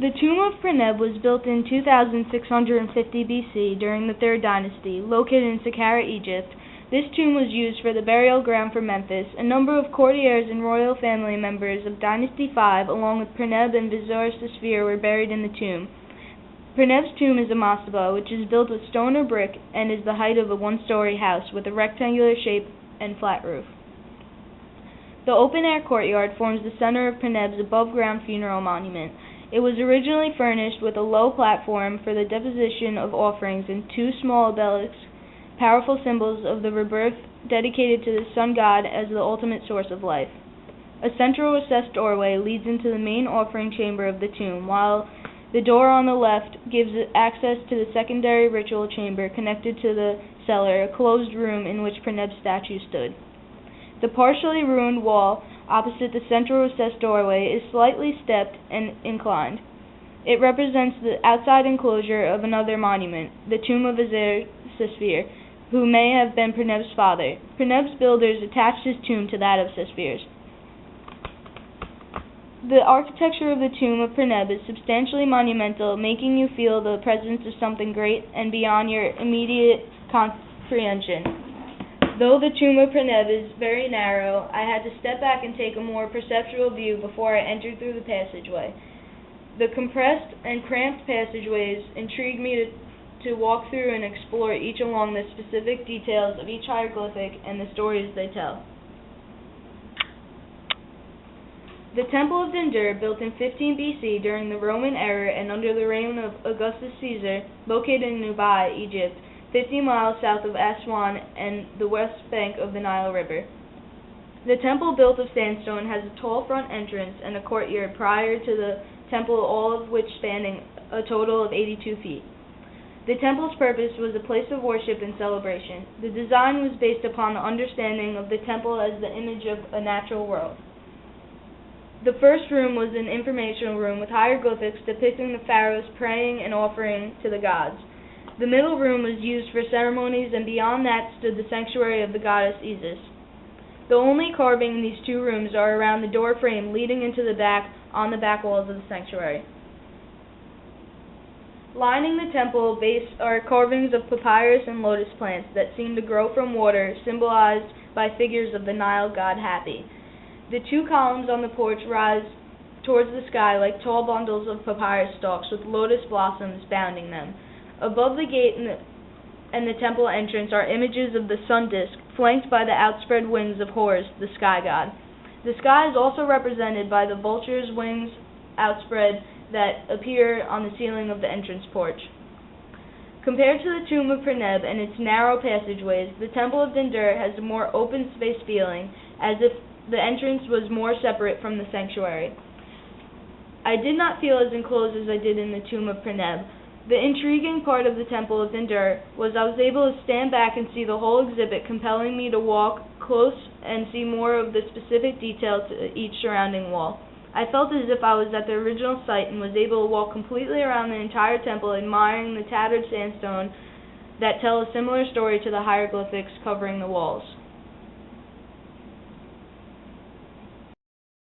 The tomb of Perneb was built in 2650 BC during the Third Dynasty, located in Saqqara, Egypt. This tomb was used for the burial ground for Memphis. A number of courtiers and royal family members of Dynasty V, along with Perneb and Vizier Sesfir, were buried in the tomb. Perneb's tomb is a mastaba, which is built with stone or brick and is the height of a one-story house with a rectangular shape and flat roof. The open-air courtyard forms the center of Perneb's above-ground funeral monument. It was originally furnished with a low platform for the deposition of offerings and two small obelisks, powerful symbols of the rebirth dedicated to the sun god as the ultimate source of life. A central recessed doorway leads into the main offering chamber of the tomb, while the door on the left gives access to the secondary ritual chamber connected to the cellar, a closed room in which Perneb's statue stood. The partially ruined wall opposite the central recessed doorway is slightly stepped and inclined. It represents the outside enclosure of another monument, the tomb of Vizier Sesfir, who may have been Perneb's father. Perneb's builders attached his tomb to that of Sesfir's. The architecture of the tomb of Perneb is substantially monumental, making you feel the presence of something great and beyond your immediate comprehension. Though the tomb of Perneb is very narrow, I had to step back and take a more perceptual view before I entered through the passageway. The compressed and cramped passageways intrigued me to walk through and explore each along the specific details of each hieroglyphic and the stories they tell. The Temple of Dendur, built in 15 BC during the Roman era and under the reign of Augustus Caesar, located in Nubai, Egypt, 50 miles south of Aswan and the west bank of the Nile River. The temple, built of sandstone, has a tall front entrance and a courtyard prior to the temple, all of which spanning a total of 82 feet. The temple's purpose was a place of worship and celebration. The design was based upon the understanding of the temple as the image of a natural world. The first room was an informational room with hieroglyphics depicting the pharaohs praying and offering to the gods. The middle room was used for ceremonies, and beyond that stood the sanctuary of the goddess Isis. The only carving in these two rooms are around the door frame leading into the back on the back walls of the sanctuary. Lining the temple base are carvings of papyrus and lotus plants that seem to grow from water, symbolized by figures of the Nile god Hapi. The two columns on the porch rise towards the sky like tall bundles of papyrus stalks with lotus blossoms bounding them. Above the gate and the temple entrance are images of the sun disk, flanked by the outspread wings of Horus, the sky god. The sky is also represented by the vulture's wings outspread that appear on the ceiling of the entrance porch. Compared to the tomb of Perneb and its narrow passageways, the Temple of Dendur has a more open space feeling, as if the entrance was more separate from the sanctuary. I did not feel as enclosed as I did in the tomb of Perneb. The intriguing part of the Temple of Dendur was I was able to stand back and see the whole exhibit, compelling me to walk close and see more of the specific details to each surrounding wall. I felt as if I was at the original site and was able to walk completely around the entire temple, admiring the tattered sandstone that tell a similar story to the hieroglyphics covering the walls.